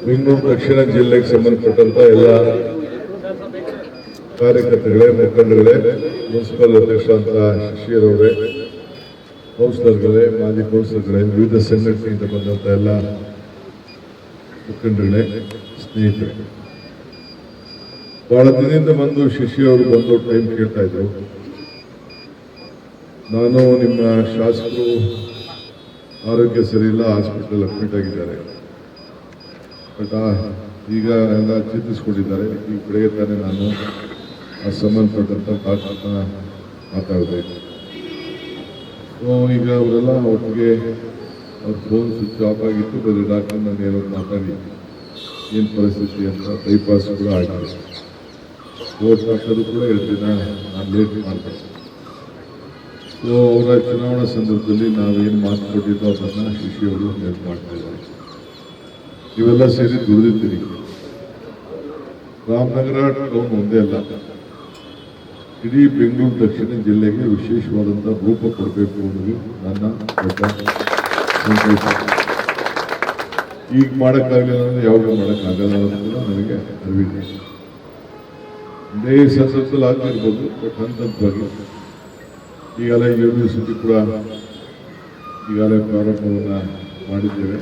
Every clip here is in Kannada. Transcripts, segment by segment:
ಬೆಂಗಳೂರು ದಕ್ಷಿಣ ಜಿಲ್ಲೆಗೆ ಸಂಬಂಧಪಟ್ಟಂತ ಎಲ್ಲ ಕಾರ್ಯಕರ್ತರುಗಳೇ, ಮುಖಂಡರುಗಳೇ, ಮುನ್ಸಿಪಲ್ ಅಧ್ಯಕ್ಷ ಅಂತ ಶಶಿಯವರೇ, ಕೌನ್ಸಿಲರ್ಗಳೇ, ಮಾಜಿ ಕೌನ್ಸಿಲರ್ಗಳೇ, ವಿವಿಧ ಸಂಘಟನೆಯಿಂದ ಬಂದಂತ ಎಲ್ಲ ಮುಖಂಡರುಗಳೇ, ಸ್ನೇಹಿತರೆ, ಬಹಳ ದಿನದಿಂದ ಬಂದು ಶಶಿಯವರು ಬಂದು ಟೈಮ್ ಕೇಳ್ತಾ ಇದ್ರು. ನಾನು ನಿಮ್ಮ ಶಾಸಕರು ಆರೋಗ್ಯ ಸರಿ ಇಲ್ಲ, ಹಾಸ್ಪಿಟಲ್ ಅಡ್ಮಿಟ್ ಆಗಿದ್ದಾರೆ, ಬಟ್ ಈಗ ಎಲ್ಲ ಚೇತರಿಸ್ಕೊಂಡಿದ್ದಾರೆ. ಈ ಬೆಳಗ್ಗೆ ತಾನೇ ನಾನು ಆ ಸಂಬಂಧಪಟ್ಟಂತ ಡಾಕ್ಟರ್ನ ಮಾತಾಡಿದೆ. ಈಗ ಅವರೆಲ್ಲ ಒಟ್ಟಿಗೆ ಅವ್ರ ಫೋನ್ ಸ್ವಿಚ್ ಆಫ್ ಆಗಿತ್ತು. ಬೇರೆ ಡಾಕ್ಟರ್ ನಾನು ಏನೋ ಮಾತಾಡಿ ಏನು ಪರಿಸ್ಥಿತಿ ಅಂತ ಬೈಪಾಸ್ ಕೂಡ ಆಗಿದೆ. ಕೋರ್ಟ್ ಹಾಕೋದು ಕೂಡ 2 ದಿನ ನಾನು ಲೇಟ್ ಮಾಡಿದೆ. ಸೊ ಅವರ ಚುನಾವಣಾ ಸಂದರ್ಭದಲ್ಲಿ ನಾವೇನು ಮಾತು ಕೊಟ್ಟಿದ್ದೋ ಅದನ್ನು ಶಶಿಯವರು ನೆನಪು ಮಾಡ್ತಾ ಇದ್ದಾರೆ. ಇವೆಲ್ಲ ಸೇರಿ ದುಡಿದಿದ್ದೀನಿ. ರಾಮನಗರ ಟೌನ್ ಒಂದೇ ಅಲ್ಲ, ಇಡೀ ಬೆಂಗಳೂರು ದಕ್ಷಿಣ ಜಿಲ್ಲೆಗೆ ವಿಶೇಷವಾದಂಥ ರೂಪ ಕೊಡಬೇಕು ಅನ್ನೋದು ನನ್ನ ದೊಡ್ಡ ಸಂಕಲ್ಪ. ಈಗ ಮಾಡೋಕ್ಕಾಗಲಿಲ್ಲ ಅಂದರೆ ಯಾವಾಗ ಮಾಡೋಕ್ಕಾಗಲ್ಲ ಅನ್ನೋದು ಕೂಡ ನನಗೆ ಅರಿವಿದೆ. ಒಂದೇ ಸಂದರ್ಭದಲ್ಲಿ ಆಗ್ತಿರ್ಬೋದು, ಬಟ್ ಹಂತವಾಗಿ ಈಗಾಗಲೇ ಯೂನಿವರ್ಸಿಟಿ ಕೂಡ ಈಗಾಗಲೇ ಪ್ರಾರಂಭವನ್ನು ಮಾಡಿದ್ದೇವೆ.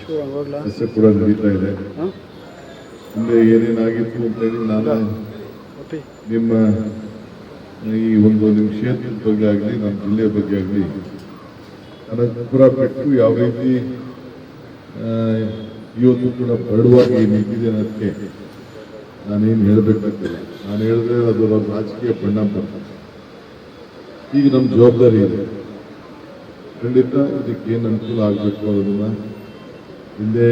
ಕೆಲಸ ಕೂಡ ನಡೀತಾ ಇದೆ. ಮುಂದೆ ಏನೇನಾಗಿತ್ತು ಅಂತ ಹೇಳಿ ನಾನು ನಿಮ್ಮ ಈ ಒಂದು ನಿಮ್ಮ ಕ್ಷೇತ್ರದ ಬಗ್ಗೆ ಆಗಲಿ, ನಮ್ಮ ಜಿಲ್ಲೆಯ ಬಗ್ಗೆ ಆಗಲಿ ನನಗೆ ಪೂರ ಬಿಟ್ಟು ಯಾವ ರೀತಿ ಇವತ್ತು ಕೂಡ ಬಡವಾಗಿ ನಿಂತಿದೆ ಅನ್ನೋದಕ್ಕೆ ನಾನೇನು ಹೇಳಬೇಕಾಗ್ತಿಲ್ಲ. ನಾನು ಹೇಳಿದ್ರೆ ಅದು ನಮ್ಮ ರಾಜಕೀಯ ಬಣ್ಣ ಬರ್ತದೆ. ಈಗ ನಮ್ಮ ಜವಾಬ್ದಾರಿ ಇದೆ. ಖಂಡಿತ ಇದಕ್ಕೇನು ಅನುಕೂಲ ಆಗಬೇಕು ಅನ್ನೋದನ್ನ ಹಿಂದೆ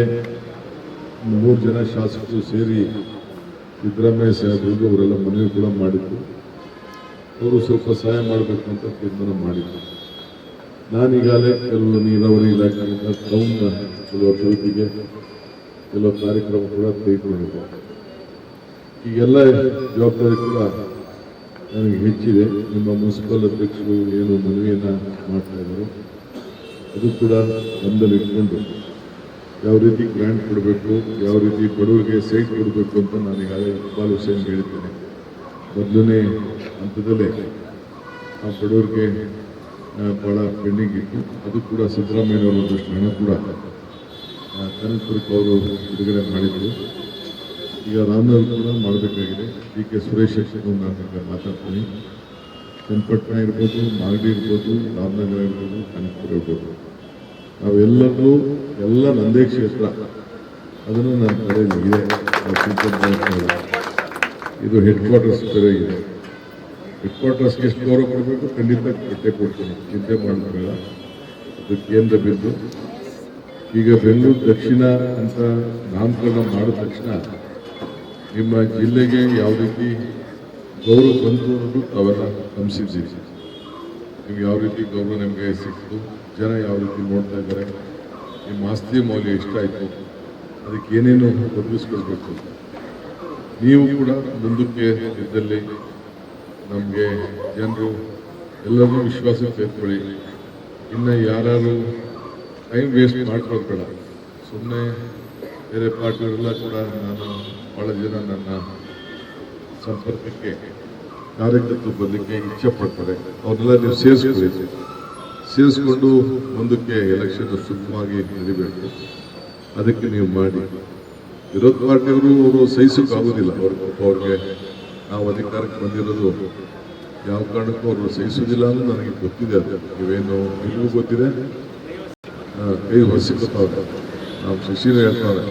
3 ಜನ ಶಾಸಕರು ಸೇರಿ ಸಿದ್ದರಾಮಯ್ಯ ಸಾಹೇಬರಿಗೂ ಅವರೆಲ್ಲ ಮನವಿ ಕೂಡ ಮಾಡಿದ್ರು. ಅವರು ಸ್ವಲ್ಪ ಸಹಾಯ ಮಾಡಬೇಕು ಅಂತ ತೀರ್ಮಾನ ಮಾಡಿದ್ರು. ನಾನೀಗಾಗಲೇ ಕೆಲವು ನೀರಾವರಿ ಇಲಾಖೆಯಿಂದ ಟೌನ್ ಕೆಲವು ಅಭಿವೃದ್ಧಿಗೆ ಕೆಲವು ಕಾರ್ಯಕ್ರಮ ಕೂಡ ತೆಗೆದುಕೊಂಡಿದ್ದೆ. ಈಗೆಲ್ಲ ಜವಾಬ್ದಾರಿ ಕೂಡ ನನಗೆ ಹೆಚ್ಚಿದೆ. ನಿಮ್ಮ ಮುನ್ಸಿಪಲ್ ಅಧ್ಯಕ್ಷರು ಏನು ಮನವಿಯನ್ನು ಮಾಡ್ತಾ ಇದ್ದಾರೆ ಅದು ಕೂಡ ಗಮನದಲ್ಲಿ ಇಟ್ಕೊಂಡು ಯಾವ ರೀತಿ ಗ್ರಾಂಟ್ ಕೊಡಬೇಕು, ಯಾವ ರೀತಿ ಬಡವರಿಗೆ ಸೈಟ್ ಕೊಡಬೇಕು ಅಂತ ನಾನು ಈಗಾಗಲೇ ಇಕ್ಬಾಲ್ ಹುಸೇನ್ ಹೇಳಿದ್ದೇನೆ. ಮೊದಲನೇ ಹಂತದಲ್ಲೇ ಆ ಬಡವರಿಗೆ ಭಾಳ ಪೆಂಡಿಂಗ್ ಇತ್ತು. ಅದು ಕೂಡ ಸಿದ್ದರಾಮಯ್ಯನವರು ಒಂದಷ್ಟು ಹಣ ಕೂಡ ಕನಕಪುರಕ್ಕೆ ಅವರು ಬಿಡುಗಡೆ ಮಾಡಿದರು. ಈಗ ರಾಮನಗರ ಕೂಡ ಮಾಡಬೇಕಾಗಿದೆ. ಡಿ.ಕೆ. ಸುರೇಶ್ ನಾನು ಮಾತಾಡ್ತೀನಿ. ಚನ್ನಪಟ್ಟಣ ಇರ್ಬೋದು, ಮಾಗಡಿ ಇರ್ಬೋದು, ರಾಮನಗರ ಇರ್ಬೋದು, ಕನಕಪುರ ಇರ್ಬೋದು, ನಾವೆಲ್ಲರೂ ಎಲ್ಲ ನಂದೇ ಕ್ಷೇತ್ರ. ಅದನ್ನು ನನ್ನ ಕಡೆಯಲ್ಲಿ ಇದೆ. ಇದು ಹೆಡ್ ಕ್ವಾರ್ಟರ್ಸ್ ಬೇರೆ ಇದೆ. ಹೆಡ್ ಕ್ವಾರ್ಟರ್ಸ್ಗೆ ಎಷ್ಟು ಗೌರವ ಕೊಡಬೇಕು ಖಂಡಿತ ಕೊಟ್ಟೆ ಕೊಡ್ತೀನಿ, ಚಿಂತೆ ಮಾಡಬೇಡ. ಅದು ಕೇಂದ್ರ ಬಿದ್ದು ಈಗ ಬೆಂಗಳೂರು ದಕ್ಷಿಣ ಅಂತ ನಾಮಕರಣ ಮಾಡಿದ ತಕ್ಷಣ ನಿಮ್ಮ ಜಿಲ್ಲೆಗೆ ಯಾವ ರೀತಿ ಗೌರವ ಬಂತು ಅನ್ನೋದು ತಾವೆಲ್ಲ ಗಮನಿಸಿದ್ದೀರಿ. ನಿಮ್ಗೆ ಯಾವ ರೀತಿ ಗೌರವ ನಿಮಗೆ ಸಿಕ್ತು, ಜನ ಯಾವ ರೀತಿ ನೋಡ್ತಾ ಇದ್ದಾರೆ, ನಿಮ್ಮ ಆಸ್ತಿ ಮೌಲ್ಯ ಎಷ್ಟಾಯಿತು, ಅದಕ್ಕೆ ಏನೇನು ಒದಗಿಸ್ಕೊಳ್ಬೇಕು. ನೀವು ಕೂಡ ಮುಂದಕ್ಕೆ ಇದ್ದಲ್ಲಿ ನಮಗೆ ಜನರು ಎಲ್ಲರೂ ವಿಶ್ವಾಸ ತೆಗೆದುಕೊಳ್ಳಿ. ಇನ್ನು ಯಾರು ಟೈಮ್ ವೇಸ್ಟ್ ಮಾಡ್ಕೊಳ್ಳೋದು ಬೇಡ. ಸುಮ್ಮನೆ ಬೇರೆ ಪಾರ್ಟಿಯವರೆಲ್ಲ ಕೂಡ ನಾನು ಭಾಳ ಜನ ನನ್ನ ಸಂಪರ್ಕಕ್ಕೆ ಕಾರ್ಯಕರ್ತರು ಬರಲಿಕ್ಕೆ ಇಚ್ಛೆ ಪಡ್ತಾರೆ. ಅವ್ರನ್ನೆಲ್ಲ ನೀವು ಸೇರಿಸ್ಕೊಂಡು ಮುಂದಕ್ಕೆ ಎಲೆಕ್ಷನ್ ಸುಖವಾಗಿ ನಡಿಬೇಕು. ಅದಕ್ಕೆ ನೀವು ಮಾಡಿ. ವಿರೋಧ ಪಾರ್ಟಿಯವರು ಅವರು ಸಹಿಸೋಕ್ಕಾಗೋದಿಲ್ಲ. ಅವ್ರಿಗೆ ನಾವು ಅಧಿಕಾರಕ್ಕೆ ಬಂದಿರೋದು ಯಾವ ಕಾರಣಕ್ಕೂ ಅವರು ಸಹಿಸೋದಿಲ್ಲ ಅಂತ ನನಗೆ ಗೊತ್ತಿದೆ. ಅದು ನೀವೇನು ನಿಮಗೂ ಗೊತ್ತಿದೆ. ಕೈ ಹೊಸಿಕೊತ್ತವ್ರೆ. ನಾವು ಶಶಿನ ಹೇಳ್ತಾರೆ,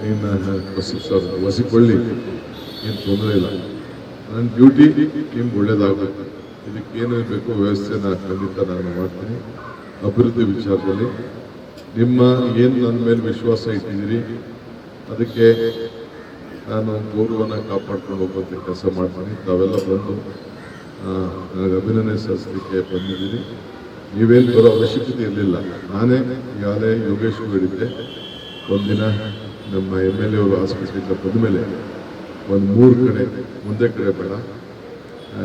ನೀನು ಹೊಸಿಕೊಳ್ಳಿ, ಏನು ತೊಂದರೆ ಇಲ್ಲ. ನನ್ನ ಡ್ಯೂಟಿ ನಿಮ್ಗೆ ಒಳ್ಳೇದಾಗಬೇಕು. ಇದಕ್ಕೇನು ಬೇಕೋ ವ್ಯವಸ್ಥೆನ ಖಂಡಿತ ನಾನು ಮಾಡ್ತೀನಿ. ಅಭಿವೃದ್ಧಿ ವಿಚಾರದಲ್ಲಿ ನಿಮ್ಮ ಏನು ನನ್ನ ಮೇಲೆ ವಿಶ್ವಾಸ ಇಟ್ಟಿದ್ದೀರಿ ಅದಕ್ಕೆ ನಾನು ಗೌರವನ ಕಾಪಾಡ್ಕೊಂಡು ಹೋಗುವಂಥ ಕೆಲಸ ಮಾಡ್ತೀನಿ. ತಾವೆಲ್ಲ ಬಂದು ನನಗೆ ಅಭಿನಂದನೆ ಸಲ್ಲಿಸಲಿಕ್ಕೆ ಬಂದಿದ್ದೀರಿ. ನೀವೇನು ಬರೋ ಅವಶ್ಯಕತೆ ಇರಲಿಲ್ಲ. ನಾನೇ ಈಗಾಗಲೇ ಯೋಗೇಶ್ವರ್ ಹೇಳಿದ್ದೆ, ಒಂದಿನ ನಮ್ಮ MLA ಅವರು ಆಸ್ಪತ್ರೆಯಿಂದ ಬಂದ ಮೇಲೆ ಒಂದು 3 ಕಡೆ, ಮುಂದೆ ಕಡೆ ಬೇಡ,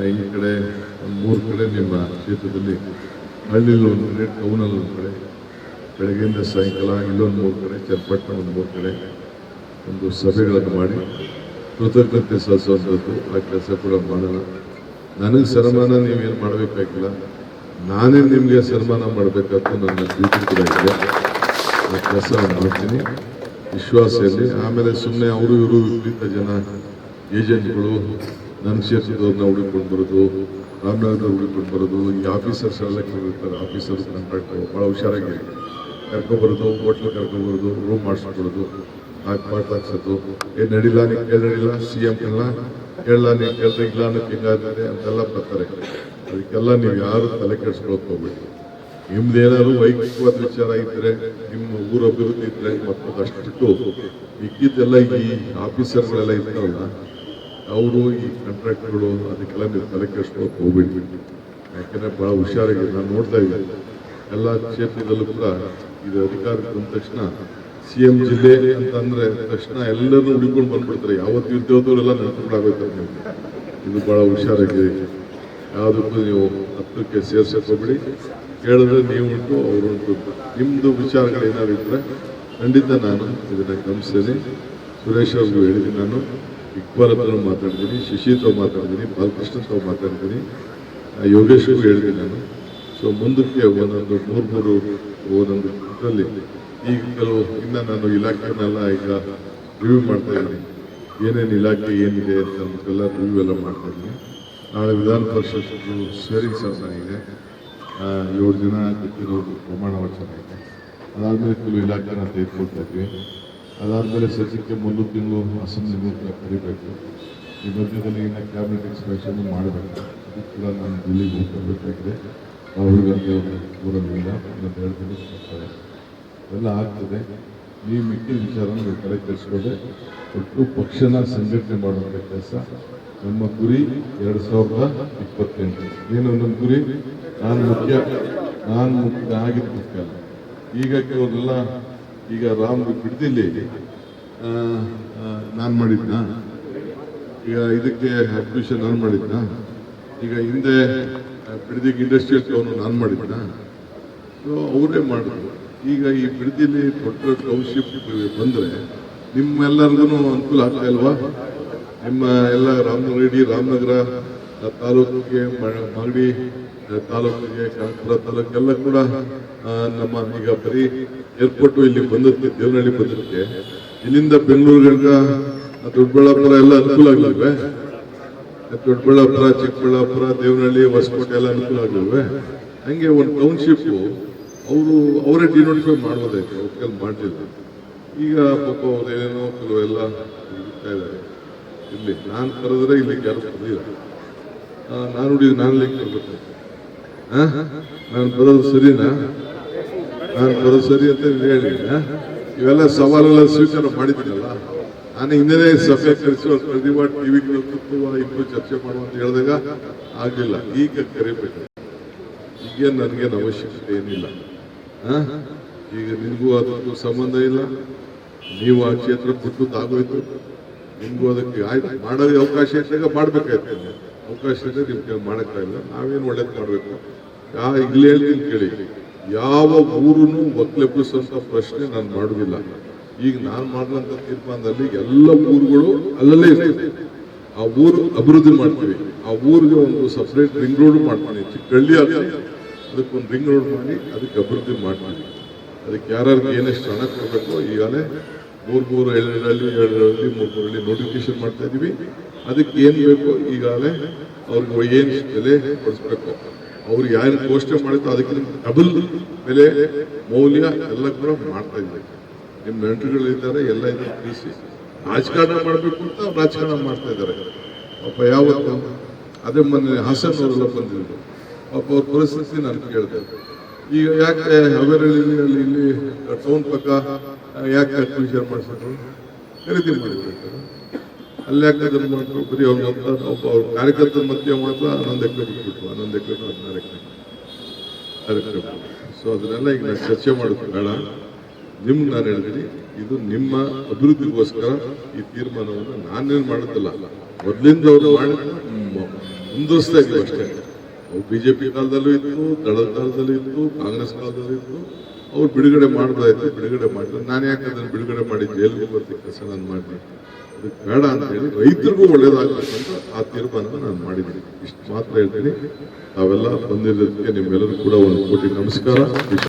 ಈ ಕಡೆ ಒಂದು 3 ಕಡೆ ನಿಮ್ಮ ಕ್ಷೇತ್ರದಲ್ಲಿ, ಹಳ್ಳಿಲಿ ಒಂದು ಕಡೆ, ಟೌನಲ್ಲಿ ಒಂದು ಕಡೆ, ಬೆಳಗ್ಗೆಯಿಂದ ಸಾಯಂಕಾಲ ಇಲ್ಲೊಂದು 3 ಕಡೆ, ಚನ್ನಪಟ್ಟಣ ಒಂದು 3 ಕಡೆ, ಒಂದು ಸಭೆಗಳನ್ನು ಮಾಡಿ ಕೃತಜ್ಞತೆ ಸಲ್ಲಿಸುವಂಥದ್ದು ಆ ಕೆಲಸ ಕೂಡ ಮಾಡೋಣ. ನನಗೆ ಸನ್ಮಾನ ನೀವೇನು ಮಾಡಬೇಕಾಗಿಲ್ಲ, ನಾನೇ ನಿಮಗೆ ಸನ್ಮಾನ ಮಾಡಬೇಕಂತ ನನ್ನ ಡ್ಯೂಟಿ ಕೂಡ ಇದೆ. ಆ ಕೆಲಸ ಮಾಡ್ತೀನಿ ವಿಶ್ವಾಸ ಇರಲಿ. ಆಮೇಲೆ ಸುಮ್ಮನೆ ಅವರು ಇವರು ವಿಪರೀತ ಜನ ಏಜೆಂಟ್ಗಳು ನನ್ನ ಕ್ಷೇತ್ರದವ್ರನ್ನ ಹುಡುಕೊಂಡು ಬರೋದು, ರಾಮನಗರದವ್ರು ಹುಡುಕೊಂಡು ಬರೋದು, ಈ ಆಫೀಸರ್ಸ್ ಎಲ್ಲ ಕೇಳಿರ್ತಾರೆ, ಆಫೀಸರ್ಸ್ ಕಾಂಟ್ರಾಕ್ಟ್ ಭಾಳ ಹುಷಾರಾಗಿ ಕರ್ಕೊಂಬರೋದು, ಹೋಟ್ಲ್ ಕರ್ಕೊಂಬರೋದು, ರೂಮ್ ಮಾಡಿಸ್ಕೊಡೋದು, ಪಾಠ ಹಾಕ್ಸೋದು, ಏನು ನಡಿಲ್ಲ ನೀವು ಕೇಳಿಲ್ಲ, CM ಎಲ್ಲ ಕೇಳಲ್ಲ ನೀವು ಕೇಳ್ದೆ ಇಲ್ಲ ಅನ್ನೋಕ್ಕೆ ಹಿಂಗಾದ್ರೆ ಅಂತೆಲ್ಲ ಬರ್ತಾರೆ. ಅದಕ್ಕೆಲ್ಲ ನೀವು ಯಾರು ತಲೆ ಕೆಡಿಸ್ಕೊಳಕ್ ಹೋಗ್ಬೇಡಿ. ನಿಮ್ದೇನಾದ್ರು ವೈಯಕ್ತಿಕವಾದ ವಿಚಾರ ಇದ್ದರೆ, ನಿಮ್ಮ ಊರ ಅಭಿವೃದ್ಧಿ ಇದ್ದರೆ ಮತ್ತದಷ್ಟು ಮಿಕ್ಕಿದ್ದೆಲ್ಲ ಈ ಆಫೀಸರ್ಗಳೆಲ್ಲ ಇರ್ತಾರಲ್ಲ ಅವರು ಈ ಕಾಂಟ್ರಾಕ್ಟ್ಗಳು ಅದಕ್ಕೆಲ್ಲ ನೀವು ತಲೆ ಕೆಡಿಸ್ಕೊಳಕ್ ಹೋಗ್ಬೇಡಿ. ಯಾಕೆಂದರೆ ಭಾಳ ಹುಷಾರಾಗಿ ನಾನು ನೋಡ್ತಾ ಇದ್ದೀನಿ ಎಲ್ಲ ಕ್ಷೇತ್ರದಲ್ಲೂ ಕೂಡ ಇದು ಅಧಿಕಾರಕ್ಕೆ ಬಂದ ತಕ್ಷಣ CM ಜಿಲ್ಲೆ ಅಂತಂದ್ರೆ ತಕ್ಷಣ ಎಲ್ಲರೂ ಹುಡುಕೊಂಡು ಬಂದ್ಬಿಡ್ತಾರೆ. ಯಾವತ್ತು ಇದ್ದವರೆಲ್ಲ ನೆನಪುಗಳಾಗೋಯ್ತಾರೆ ನಿಮಗೆ. ಇದು ಭಾಳ ಹುಷಾರಾಗಿ ಯಾವುದಕ್ಕೂ ನೀವು ಹತ್ತಕ್ಕೆ ಸೇರ್ಸಕ್ಕೆ ಹೋಗ್ಬಿಡಿ. ಕೇಳಿದ್ರೆ ನೀವು ಉಂಟು ಅವರು ಉಂಟು. ನಿಮ್ಮದು ವಿಚಾರಗಳು ಏನಾದ್ರು ಇದ್ದರೆ ಖಂಡಿತ ನಾನು ಇದನ್ನು ಗಮನಿಸ್ತೀನಿ. ಸುರೇಶ್ ಅವ್ರಿಗೂ ಹೇಳಿದ್ದೀನಿ, ನಾನು ಇಕ್ಬಾಲ್ ಹತ್ರ ಮಾತಾಡ್ತೀನಿ, ಶಶಿ ತಾವು ಮಾತಾಡ್ತೀನಿ, ಬಾಲಕೃಷ್ಣ ತಾವು ಮಾತಾಡ್ತೀನಿ, ಯೋಗೇಶ್ಗೂ ಹೇಳಿದ್ದೀನಿ ನಾನು. ಸೊ ಮುಂದಕ್ಕೆ ಒಂದೊಂದು ಮೂರು ಒಂದೊಂದು ಇದರಲ್ಲಿ ಈಗ ಕೆಲವು ಇನ್ನು ನಾನು ಇಲಾಖೆನೆಲ್ಲ ಈಗ ರಿವ್ಯೂ ಮಾಡ್ತಾ ಇದ್ದೀನಿ. ಏನೇನು ಇಲಾಖೆ ಏನಿದೆ ಅಂತ ಅಂತೆಲ್ಲ ರಿವ್ಯೂ ಎಲ್ಲ ಮಾಡ್ತಾ ಇದ್ದೀನಿ. ನಾಳೆ ವಿಧಾನ ಪರಿಷತ್ ಸ್ವೇರಿಂಗ್ ಸೆರೆಮನಿ ಇದೆ. 7 ಜನ ಗೊತ್ತಿರೋದು ಪ್ರಮಾಣ ವಚನ ಇದೆ. ಅದಾದಮೇಲೆ ಕೆಲವು ಇಲಾಖೆನ ತೆಗೆದುಕೊಳ್ತಾ ಇದ್ವಿ. ಅದಾದಮೇಲೆ ಸದ್ಯಕ್ಕೆ 3 ತಿಂಗಳು ಅಸೆಂಬ್ಲಿ ಕರಿಬೇಕು. ಈ ಮಧ್ಯದಲ್ಲಿ ಇನ್ನು ಕ್ಯಾಬಿನೆಟ್ ಎಕ್ಸ್ಪ್ರೆಷನ್ ಮಾಡಬೇಕು. ಅದು ಕೂಡ ನಾನು ದಿಲ್ಲಿಗೆ ಹೋಗಬೇಕಾಗಿದೆ. ಅವ್ರಿಗಂತೆ ಊರಲ್ಲಿಲ್ಲ, ಇನ್ನೊಂದು 2 ದಿನಕ್ಕೆ ಬರ್ತಾರೆ. ಎಲ್ಲ ಆಗ್ತದೆ. ನೀವು ಮಿಕ್ಕಿದ ವಿಚಾರನ ನೀವು ತಲೆ ಕೆಡಿಸ್ಕೊಂಡೆ ಒಟ್ಟು ಪಕ್ಷನ ಸಂಘಟನೆ ಮಾಡುವಂಥ ಕೆಲಸ ನಮ್ಮ ಗುರಿ 2028. ಏನು ನಮ್ಮ ಗುರಿ? ನಾನು ಮುಖ್ಯ ಆಗಿದ್ದು ಮುಖ್ಯ ಅಲ್ಲ. ಈಗ ಕೆಲವರೆಲ್ಲ ಈಗ ರಾಮ್ ಬಿಡ್ದಿಲ್ಲಿ ನಾನು ಮಾಡಿದ್ನ, ಈಗ ಇದಕ್ಕೆ ಅಡ್ಮಿಷನ್ ನಾನು ಮಾಡಿದ್ನ, ಈಗ ಹಿಂದೆ ಬಿಡದಿಗೆ ಇಂಡಸ್ಟ್ರಿಯಲ್ ಟೌನ್ ನಾನು ಮಾಡಿದ್ನ, ಸೊ ಅವರೇ ಮಾಡಿದ್ರು. ಈಗ ಈ ಬಿಡದಿಲಿ ದೊಡ್ಡ ಟೌನ್ಶಿಪ್ ಬಂದರೆ ನಿಮ್ಮೆಲ್ಲರಿಗೂ ಅನುಕೂಲ ಆಗ್ತಾ ಇಲ್ವಾ? ನಿಮ್ಮ ಎಲ್ಲ ರಾಮನಗರ ತಾಲೂಕಿಗೆ, ಮಾಗಡಿ ತಾಲೂಕಿಗೆ, ಕಾನ್ಪುರ ತಾಲೂಕೆಲ್ಲ ಕೂಡ ನಮ್ಮ ಈಗ ಬರೀ ಏರ್ಪೋರ್ಟು ಇಲ್ಲಿ ಬಂದಕ್ಕೆ, ದೇವನಹಳ್ಳಿ ಬಂದಕ್ಕೆ ಇಲ್ಲಿಂದ ಬೆಂಗಳೂರಿಗಂಟ ದೊಡ್ಡಬಳ್ಳಾಪುರ ಎಲ್ಲ ಅನುಕೂಲ ಆಗಲಿಲ್ವೇ? ದೊಡ್ಡಬಳ್ಳಾಪುರ, ಚಿಕ್ಕಬಳ್ಳಾಪುರ, ದೇವನಹಳ್ಳಿ, ಹೊಸಕೋಟೆ ಎಲ್ಲ ಅನುಕೂಲ ಆಗಲಿಲ್ವೇ? ಹಂಗೆ ಒಂದು ಟೌನ್ಶಿಪ್ಪು ಅವರೇ ಡಿನೋಟಿಫೈ ಮಾಡ್ಬೋದಾಯ್ತು, ಅವ್ರ ಮಾಡಲಿಲ್ಲ. ಈಗ ಪಾಪ ಅವ್ರೇನೇನೋ ಕೆಲವೆಲ್ಲ ಇರ್ತಾ ಇದ್ದಾರೆ. ಇಲ್ಲಿ ನಾನು ಕರೆದ್ರೆ ಇಲ್ಲಿಗೆ ಯಾರು ಬಂದಿಲ್ಲ. ನಾನು ಹುಡುಗಿ ನಾನು ಲಿಂಕ್ ಬರ್ಬೇಕು. ನಾನು ಬರೋದು ಸರಿನಾ? ನಾನು ಬರೋದು ಸರಿ ಅಂತ ಹೇಳಿ ಇವೆಲ್ಲ ಸವಾಲೆಲ್ಲ ಸ್ವೀಕಾರ ಮಾಡಿದ್ದೀನಲ್ಲ. ನಾನು ಹಿಂದೆ ಸಭೆ ಕರೆಸಿ ಪ್ರತಿಭಾ ಟಿವಿಗಳು ಇಬ್ಬರು ಚರ್ಚೆ ಮಾಡುವಂತ ಹೇಳಿದಾಗ ಆಗಲಿಲ್ಲ. ಈಗ ಕರಿಬೇಕು. ಈಗೇನು ನನಗೇನು ಅವಶ್ಯಕತೆ ಏನಿಲ್ಲ. ಈಗ ನಿಮಗೂ ಅದಕ್ಕೂ ಸಂಬಂಧ ಇಲ್ಲ. ನೀವು ಆ ಕ್ಷೇತ್ರ ಬಿಟ್ಟುದಾಗೋಯ್ತು. ನಿಮಗೂ ಅದಕ್ಕೆ ಆಯ್ತು ಮಾಡೋ ಅವಕಾಶ ಇದ್ದಾಗ ಮಾಡಬೇಕಾಯ್ತು. ಅವಕಾಶ ಇದ್ದರೆ ನಿಮ್ಗೆ ಮಾಡೋಕ್ಕಾಗಿಲ್ಲ. ನಾವೇನು ಒಳ್ಳೇದು ಮಾಡಬೇಕು. ಇಲ್ಲಿ ಹೇಳ್ತೀನಿ ಕೇಳಿ, ಯಾವ ಊರನ್ನು ಒಕ್ಕಲೆಬ್ಬಿಸುವಂಥ ಪ್ರಶ್ನೆ ನಾನು ಮಾಡೋದಿಲ್ಲ. ಈಗ ನಾನು ಮಾಡುವಂಥ ತೀರ್ಮಾನದಲ್ಲಿ ಎಲ್ಲ ಊರುಗಳು ಅಲ್ಲಲ್ಲೇ ಇರ್ತದೆ. ಆ ಊರು ಅಭಿವೃದ್ಧಿ ಮಾಡ್ತೀವಿ. ಆ ಊರಿಗೆ ಒಂದು ಸಪ್ರೇಟ್ ರಿಂಗ್ ರೋಡ್ ಮಾಡ್ತೀನಿ. ಚಿಕ್ಕಳ್ಳಿ ಅದಕ್ಕೊಂದು ರಿಂಗ್ ರೋಡ್ ಮಾಡಿ ಅದಕ್ಕೆ ಅಭಿವೃದ್ಧಿ ಮಾಡ್ತೀವಿ. ಅದಕ್ಕೆ ಯಾರ್ಯಾರಿಗೆ ಏನೆಷ್ಟು ಹಣ ಕೊಡಬೇಕು ಈಗಾಗಲೇ 3 ಹಳ್ಳಿ ನೋಟಿಫಿಕೇಶನ್ ಮಾಡ್ತಾ ಇದೀವಿ. ಅದಕ್ಕೆ ಏನು ಬೇಕು ಈಗಾಗಲೇ ಅವ್ರಿಗೆ ಏನು ಬೆಲೆ ಕೊಡಿಸ್ಬೇಕು, ಅವ್ರಿಗೆ ಯಾರು ಘೋಷಣೆ ಮಾಡಿದ್ರು ಅದಕ್ಕೆ ಡಬಲ್ ಬೆಲೆ ಮೌಲ್ಯ ಎಲ್ಲ ಕೂಡ ಮಾಡ್ತಾ ಇದ್ದೀವಿ. ನಿಮ್ಮ ನೆಂಟರುಗಳಿದ್ದಾರೆ, ಎಲ್ಲ ಇದನ್ನು ತಿಳಿಸಿ ರಾಜಕಾರಣ ಮಾಡಬೇಕು ಅಂತ ರಾಜಕಾರಣ ಮಾಡ್ತಾ ಇದ್ದಾರೆ. ಪಾಪ ಯಾವತ್ತು ಅದೇ ಮೊನ್ನೆ ಹಾಸನ್ ಅವರೆಲ್ಲ ಬಂದಿದ್ರು. ಪಾಪ ಅವ್ರ ಪರಿಸ್ಥಿತಿ ನಾನು ಕೇಳಿದೆ. ಈಗ ಯಾಕೆ ಹಾವೇರಿಯಲ್ಲಿ ಇಲ್ಲಿ ಟೌನ್ ಪಕ್ಕ ಯಾಕೆ ಅಡ್ಮಿಷನ್ ಮಾಡಿಸಿದ್ರು? ಖರೀದಿ ಮಾಡಬೇಕು. ಅಲ್ಲಿ ಯಾಕೆ ಅದನ್ನು ಮಾಡಿದ್ರು? ಬರೀ ಒಬ್ಬ ಅವ್ರ ಕಾರ್ಯಕರ್ತರ ಮಧ್ಯೆ ಮಾತ್ರ 11 ಎಕರೆ ಬಿಟ್ಬಿಟ್ರು. 11 ಎಕರೆ 16 ಎಕರೆ. ಸೊ ಅದನ್ನೆಲ್ಲ ಈಗ ನಾನು ಚರ್ಚೆ ಮಾಡೋದು ಬೇಡ. ನಿಮ್ಗೆ ನಾನು ಹೇಳಿದ್ದೀನಿ, ಇದು ನಿಮ್ಮ ಅಭಿವೃದ್ಧಿಗೋಸ್ಕರ ಈ ತೀರ್ಮಾನವನ್ನು ನಾನೇನು ಮಾಡೋದಿಲ್ಲ. ಮೊದಲಿಂದ ಅವರು ಮಾಡಿ ಮುಂದುವರಿಸ್ತಾ ಇದ್ದೀವಿ ಅಷ್ಟೇ. ಅವು BJP ಕಾಲದಲ್ಲೂ ಇತ್ತು, ದಳದ ಕಾಲದಲ್ಲೂ ಇತ್ತು, ಕಾಂಗ್ರೆಸ್ ಕಾಲದಲ್ಲೂ ಇತ್ತು, ಅವ್ರು ಬಿಡುಗಡೆ ಮಾಡ್ಬೋದಾಯ್ತು, ಬಿಡುಗಡೆ ಮಾಡಿದ್ರು. ನಾನು ಯಾಕೆ ಅದನ್ನು ಬಿಡುಗಡೆ ಮಾಡಿ ಜೈಲಿಗೆ ಬರ್ತಿ ಕೆಲಸ ನಾನು ಮಾಡಿ ಅದಕ್ಕೆ ಬೇಡ ಅಂತ ಹೇಳಿ ರೈತರಿಗೂ ಒಳ್ಳೇದಾಗಬೇಕಂತ ಆ ತೀರ್ಮಾನ ನಾನು ಮಾಡಿದ್ದೀನಿ. ಇಷ್ಟು ಮಾತ್ರ ಹೇಳ್ತೀನಿ. ತಾವೆಲ್ಲ ಬಂದಿರೋದಕ್ಕೆ ನಿಮ್ಮೆಲ್ಲರೂ ಕೂಡ 1 ಕೋಟಿ ನಮಸ್ಕಾರ.